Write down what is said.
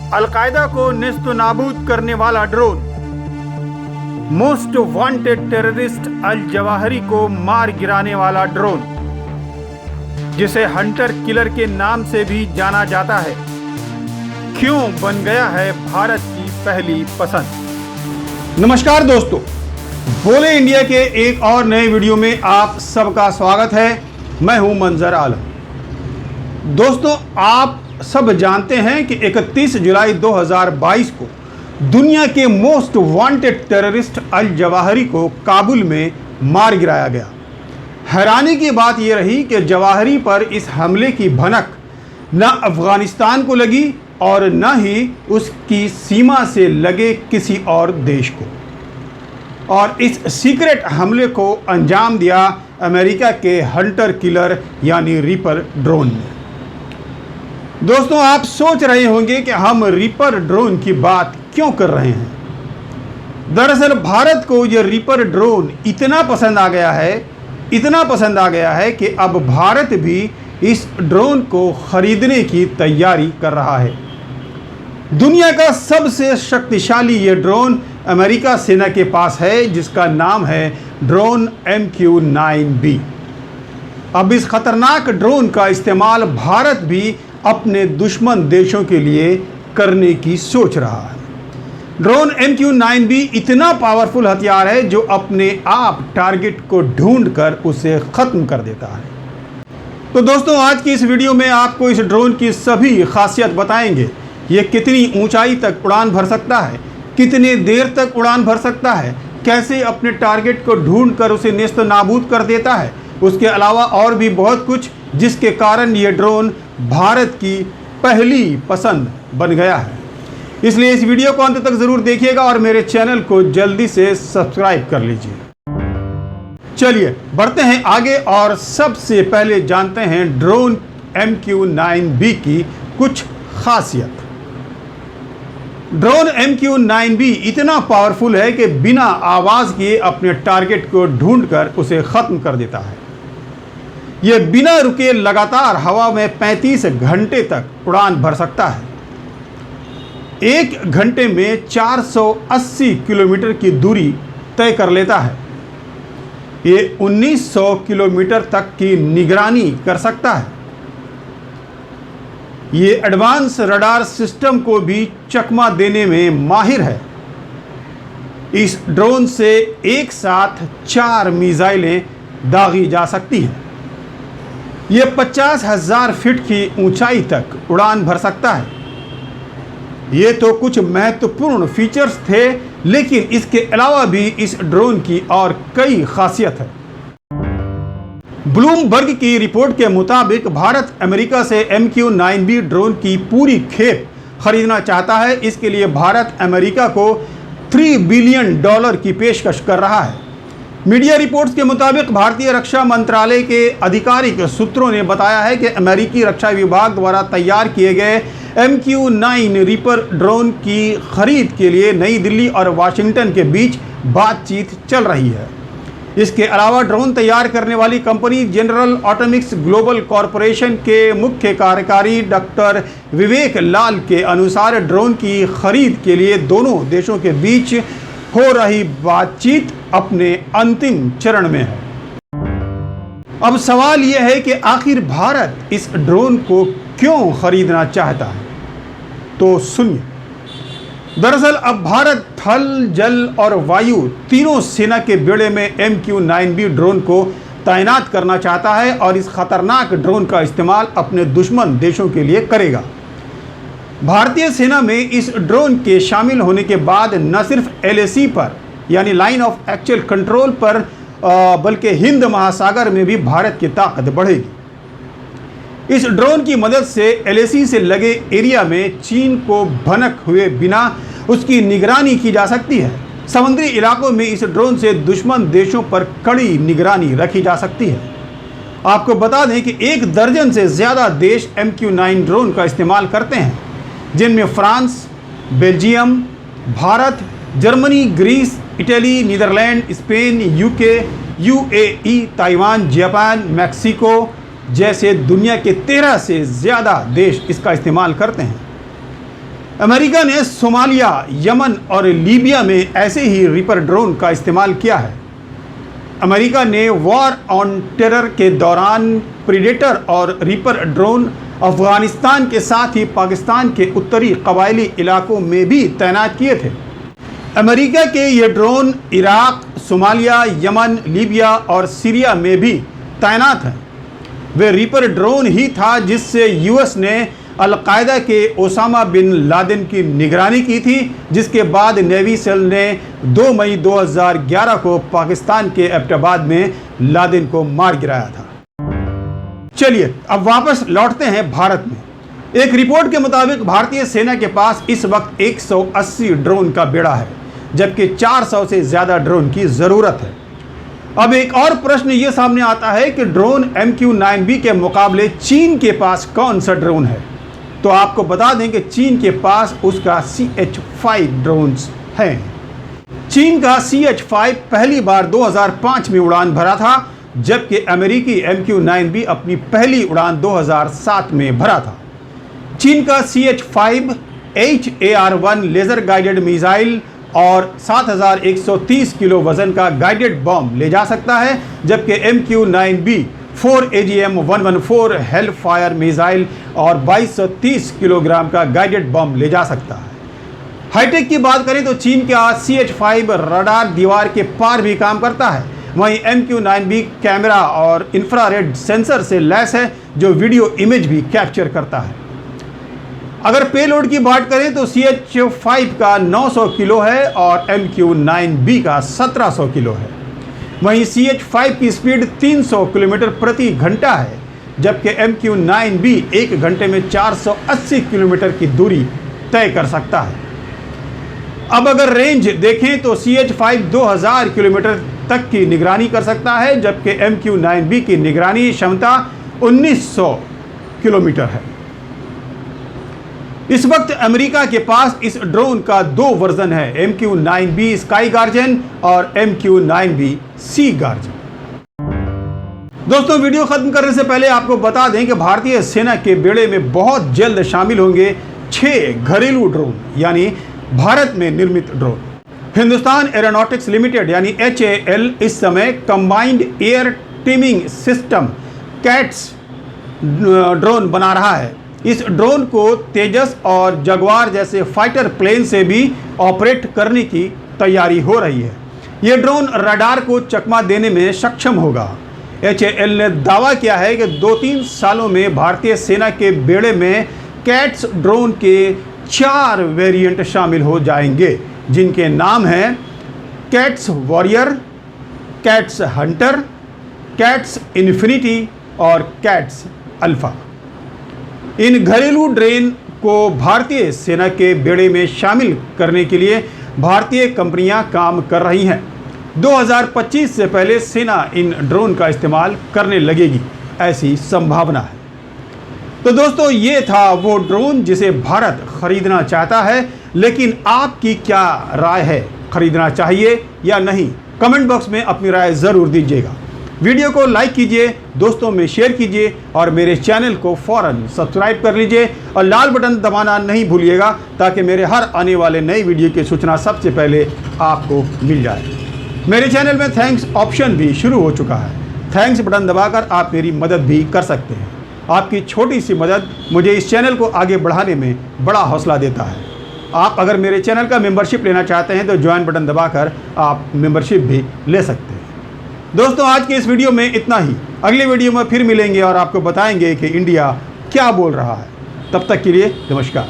Al Qaeda को नेस्तनाबूद करने वाला drone, most wanted terrorist Al Zawahiri को मार गिराने वाला ड्रोन, जिसे हंटर किलर के नाम से भी जाना जाता है, क्यों बन गया है भारत की पहली पसंद। नमस्कार दोस्तों, बोले इंडिया के एक और नए वीडियो में आप सबका स्वागत है। मैं हूं मंजर आलम। दोस्तों, आप सब जानते हैं कि 31 जुलाई 2022 को दुनिया के most wanted terrorist Al Zawahiri को काबुल में मार गिराया गया। हैरानी की बात यह रही कि जवाहिरी पर इस हमले की भनक न अफगानिस्तान को लगी और न ही उसकी सीमा से लगे किसी और देश को, और इस सीक्रेट हमले को अंजाम दिया अमेरिका के हंटर किलर यानी रीपर ड्रोन ने। दोस्तों, आप सोच रहे होंगे कि हम रीपर ड्रोन की बात क्यों कर रहे हैं। दरअसल भारत को यह रीपर ड्रोन इतना पसंद आ गया है कि अब भारत भी इस ड्रोन को खरीदने की तैयारी कर रहा है। दुनिया का सबसे शक्तिशाली ये ड्रोन अमेरिका सेना के पास है, जिसका नाम है ड्रोन MQ-9B। अब इस खतरनाक ड्रोन का इस्तेमाल भारत भी अपने दुश्मन देशों के लिए करने की सोच रहा है। ड्रोन MQ-9B इतना पावरफुल हथियार है जो अपने आप टारगेट को ढूंढकर उसे खत्म कर देता है। तो दोस्तों, आज की इस वीडियो में आपको इस ड्रोन की सभी खासियत बताएंगे। ये कितनी ऊंचाई तक उड़ान भर सकता है, कितने देर तक उड़ान भर सकता है, कैसे अपने टारगेट को ढूंढकर उसे नेस्तनाबूद कर देता है, उसके अलावा और भी बहुत कुछ, जिसके कारण ये ड्रोन भारत की पहली पसंद बन गया है। इसलिए इस वीडियो को अंत तक ज़रूर देखिएगा और मेरे चैनल को जल्दी से सब्सक्राइब कर लीजिए। चलिए बढ़ते हैं आगे और सबसे पहले जानते हैं ड्रोन MQ-9B की कुछ खासियत। ड्रोन MQ-9B इतना पावरफुल है कि बिना आवाज़ किए अपने टारगेट को ढूंढकर उसे ख़त्म कर देता है। यह बिना रुके लगातार हवा में 35 घंटे तक उड़ान भर सकता है। एक घंटे में 480 किलोमीटर की दूरी तय कर लेता है। ये 1900 किलोमीटर तक की निगरानी कर सकता है। ये एडवांस रडार सिस्टम को भी चकमा देने में माहिर है। इस ड्रोन से एक साथ 4 मिसाइलें दागी जा सकती हैं। यह 50,000 फीट की ऊंचाई तक उड़ान भर सकता है। ये तो कुछ महत्वपूर्ण फीचर्स थे, लेकिन इसके अलावा भी इस ड्रोन की और कई खासियत है। ब्लूमबर्ग की रिपोर्ट के मुताबिक भारत अमेरिका से MQ-9B ड्रोन की पूरी खेप खरीदना चाहता है। इसके लिए भारत अमेरिका को $3 बिलियन की पेशकश कर रहा है। मीडिया रिपोर्ट्स के मुताबिक भारतीय रक्षा मंत्रालय के आधिकारिक सूत्रों ने बताया है कि अमेरिकी रक्षा विभाग द्वारा तैयार किए गए MQ-9 रीपर ड्रोन की खरीद के लिए नई दिल्ली और वाशिंगटन के बीच बातचीत चल रही है। इसके अलावा ड्रोन तैयार करने वाली कंपनी जनरल ऑटोमिक्स ग्लोबल कॉरपोरेशन के मुख्य कार्यकारी डॉक्टर विवेक लाल के अनुसार ड्रोन की खरीद के लिए दोनों देशों के बीच हो रही बातचीत अपने अंतिम चरण में है। अब सवाल यह है कि आखिर भारत इस ड्रोन को क्यों खरीदना चाहता है। तो सुनिए, दरअसल अब भारत थल, जल और वायु तीनों सेना के बेड़े में MQ-9B ड्रोन को तैनात करना चाहता है और इस खतरनाक ड्रोन का इस्तेमाल अपने दुश्मन देशों के लिए करेगा। भारतीय सेना में इस ड्रोन के शामिल होने के बाद न सिर्फ LAC पर यानी लाइन ऑफ एक्चुअल कंट्रोल पर बल्कि हिंद महासागर में भी भारत की ताकत बढ़ेगी। इस ड्रोन की मदद से LAC से लगे एरिया में चीन को भनक हुए बिना उसकी निगरानी की जा सकती है। समुद्री इलाकों में इस ड्रोन से दुश्मन देशों पर कड़ी निगरानी रखी जा सकती है। आपको बता दें कि 1 दर्जन से ज़्यादा देश MQ-9 ड्रोन का इस्तेमाल करते हैं, जिनमें France, Belgium, Bharat, Germany, Greece, Italy, Netherland, Spain, UK, UAE, Taiwan, Japan, Mexico जैसे दुनिया के 13 से ज़्यादा देश इसका इस्तेमाल करते हैं। अमेरिका ने सोमालिया, यमन और लीबिया में ऐसे ही रीपर ड्रोन का इस्तेमाल किया है। अमेरिका ने वॉर ऑन टेरर के दौरान प्रीडेटर और रीपर ड्रोन अफगानिस्तान के साथ ही पाकिस्तान के उत्तरी कबायली इलाकों में भी तैनात किए थे। अमेरिका के ये drone Iraq, Somalia, Yemen, Libya और सीरिया में भी तैनात हैं। वे रीपर ड्रोन ही था जिससे यूएस ने अल-कायदा के ओसामा बिन लादेन की निगरानी की थी, जिसके बाद नेवी सेल ने 2 मई 2011 को पाकिस्तान के एबटाबाद में लादेन को मार गिराया था। चलिए अब वापस लौटते हैं भारत में। एक रिपोर्ट के मुताबिक भारतीय सेना के पास इस वक्त 180 ड्रोन का बेड़ा है, जबकि 400 से ज़्यादा ड्रोन की ज़रूरत है। अब एक और प्रश्न ये सामने आता है कि ड्रोन MQ-9B के मुकाबले चीन के पास कौन सा ड्रोन है। तो आपको बता दें कि चीन के पास उसका CH-5 ड्रोन्स हैं। चीन का CH-5 पहली बार 2005 में उड़ान भरा था, जबकि अमेरिकी MQ-9B अपनी पहली उड़ान 2007 में भरा था। चीन का CH-5 HAR-1 laser guided missile और 7130 किलो वजन का गाइडेड बॉम्ब ले जा सकता है, जबकि MQ-9B 4 AGM-114 hello fire missile और 2230 किलोग्राम का गाइडेड बम ले जा सकता है। हाईटेक की बात करें तो चीन का CH-5 रडार दीवार के पार भी काम करता है। वहीं MQ-9B कैमरा और इंफ्रारेड सेंसर से लैस है, जो वीडियो इमेज भी कैप्चर करता है। अगर पेलोड की बात करें तो CH-5 का 900 किलो है और MQ-9B का 1700 किलो है। वहीं CH-5 की स्पीड 300 किलोमीटर प्रति घंटा है, जबकि MQ-9B 1 घंटे में 480 किलोमीटर की दूरी तय कर सकता है। अब अगर रेंज देखें तो CH-5 2000 किलोमीटर तक की निगरानी कर सकता है, जबकि MQ-9B की निगरानी क्षमता 1900 किलोमीटर है। इस वक्त अमेरिका के पास इस ड्रोन का 2 वर्जन है, MQ-9B स्काई गार्जन और MQ-9B सी गार्जन। दोस्तों, वीडियो खत्म करने से पहले आपको बता दें कि भारतीय सेना के बेड़े में बहुत जल्द शामिल होंगे 6 घरेलू ड्रोन, यानी भारत में निर्मित ड्रोन। हिंदुस्तान एरोनॉटिक्स लिमिटेड यानी HAL इस समय combined air teeming system cats drone बना रहा है। इस ड्रोन को तेजस और जगुआर जैसे फाइटर प्लेन से भी ऑपरेट करने की तैयारी हो रही है। ये ड्रोन रडार को चकमा देने में सक्षम होगा। HAL ने दावा किया है कि 2-3 सालों में भारतीय सेना के बेड़े में कैट्स ड्रोन के 4 वेरिएंट शामिल हो जाएंगे, जिनके नाम हैं cats warrior, cats Hunter, cats infinity और कैट्स अल्फा। इन घरेलू ड्रोन को भारतीय सेना के बेड़े में शामिल करने के लिए भारतीय कंपनियां काम कर रही हैं। 2025 से पहले सेना इन ड्रोन का इस्तेमाल करने लगेगी, ऐसी संभावना है। तो दोस्तों, ये था वो ड्रोन जिसे भारत खरीदना चाहता है, लेकिन आपकी क्या राय है, खरीदना चाहिए या नहीं? कमेंट बॉक्स में अपनी राय ज़रूर दीजिएगा। वीडियो को लाइक कीजिए, दोस्तों में शेयर कीजिए और मेरे चैनल को फ़ौरन सब्सक्राइब कर लीजिए और लाल बटन दबाना नहीं भूलिएगा, ताकि मेरे हर आने वाले नए वीडियो की सूचना सबसे पहले आपको मिल जाए। मेरे चैनल में थैंक्स ऑप्शन भी शुरू हो चुका है। थैंक्स बटन दबाकर आप मेरी मदद भी कर सकते हैं। आपकी छोटी सी मदद मुझे इस चैनल को आगे बढ़ाने में बड़ा हौसला देता है। आप अगर मेरे चैनल का मेंबरशिप लेना चाहते हैं तो ज्वाइन बटन दबाकर आप मेंबरशिप भी ले सकते हैं। दोस्तों, आज के इस वीडियो में इतना ही। अगले वीडियो में फिर मिलेंगे और आपको बताएंगे कि इंडिया क्या बोल रहा है। तब तक के लिए नमस्कार।